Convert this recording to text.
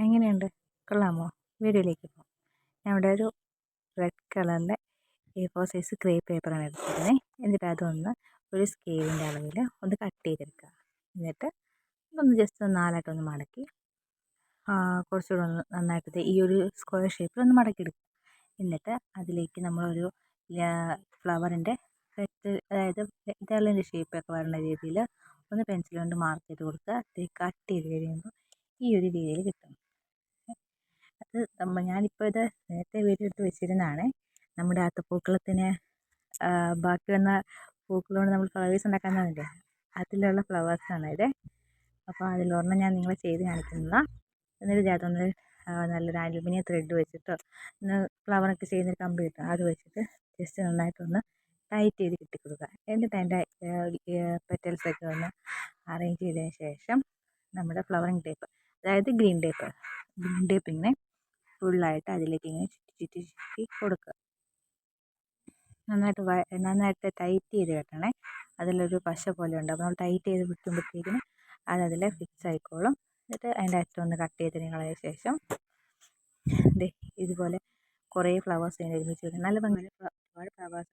എങ്ങനെയുണ്ട്? കൊള്ളാമോ? വീഡിയോയിലേക്ക് പോകാം. ഞാൻ ഇവിടെ ഒരു റെഡ് കളറിലെ A4 സൈസ് ക്രേപ്പ് പേപ്പറാണ് എടുത്തിരിക്കുന്നത്. എന്നിട്ട് അതൊന്ന് ഒരു സ്കെയിലിൻ്റെ അളവിൽ ഒന്ന് കട്ട് ചെയ്തെടുക്കുക. എന്നിട്ട് ഒന്ന് ജസ്റ്റ് ഒന്ന് നാലായിട്ടൊന്ന് മടക്കി കുറച്ചുകൂടെ ഒന്ന് നന്നായിട്ട് ഈ ഒരു സ്ക്വയർ ഷേപ്പിൽ ഒന്ന് മടക്കിയെടുക്കുക. എന്നിട്ട് അതിലേക്ക് നമ്മളൊരു ഫ്ലവറിൻ്റെ സെറ്റ്, അതായത് ഇതളിൻ്റെ ഷേപ്പൊക്കെ വരുന്ന രീതിയിൽ ഒന്ന് പെൻസിൽ കൊണ്ട് മാർക്ക് ചെയ്ത് കൊടുക്കുക. അത് കട്ട് ചെയ്ത് കഴിയുമ്പോൾ ഈ ഒരു രീതിയിൽ കിട്ടും. അത് ഞാനിപ്പോൾ ഇത് നേരത്തെ വീഡിയോ എടുത്ത് വെച്ചിരുന്നതാണ്. നമ്മുടെ അത്തപ്പൂക്കളത്തിന് ബാക്കി വന്ന പൂക്കൾ കൊണ്ട് നമ്മൾ ഫ്ലവേഴ്സ് ഉണ്ടാക്കാമെന്നില്ലേ, അതിലുള്ള ഫ്ലവേഴ്സാണ് ഇത്. അപ്പോൾ അതിലൊരെണ്ണം ഞാൻ നിങ്ങളെ ചെയ്ത് കാണിക്കുന്നതാണ്. എന്നിട്ട് അതൊന്ന് നല്ലൊരു അലുമിനിയം ത്രെഡ് വെച്ചിട്ടോ ഫ്ലവറൊക്കെ ചെയ്യുന്നൊരു കമ്പി കിട്ടും, അത് വെച്ചിട്ട് ജസ്റ്റ് നന്നായിട്ടൊന്ന് ടൈറ്റ് ചെയ്ത് കിട്ടിക്കൊടുക്കുക. എന്നിട്ട് അതിൻ്റെ പെറ്റൽസൊക്കെ ഒന്ന് അറേഞ്ച് ചെയ്തതിന് ശേഷം നമ്മുടെ ഫ്ലവറിങ് ടേപ്പ്, അതായത് ഗ്രീൻ ടേപ്പ് ഇങ്ങനെ ഫുള്ളായിട്ട് അതിലേക്ക് ഇങ്ങനെ ചുറ്റി കൊടുക്കുക. നന്നായിട്ട് ടൈറ്റ് ചെയ്ത് കെട്ടണേ. അതിലൊരു പശ പോലെ ഉണ്ട്, അപ്പോൾ നമ്മൾ ടൈറ്റ് ചെയ്ത് വെക്കുമ്പോഴത്തേക്കിന് അതതിൽ ഫിക്സ് ആയിക്കോളും. എന്നിട്ട് അതിൻ്റെ അറ്റം ഒന്ന് കട്ട് ചെയ്ത് കളഞ്ഞ ശേഷം ഇതുപോലെ കുറേ ഫ്ലവേഴ്സ് അതിന് ഒരുമിച്ച് വെക്കും. നല്ല ഭംഗിയുള്ള ഒരുപാട് ഫ്ലവേഴ്സ്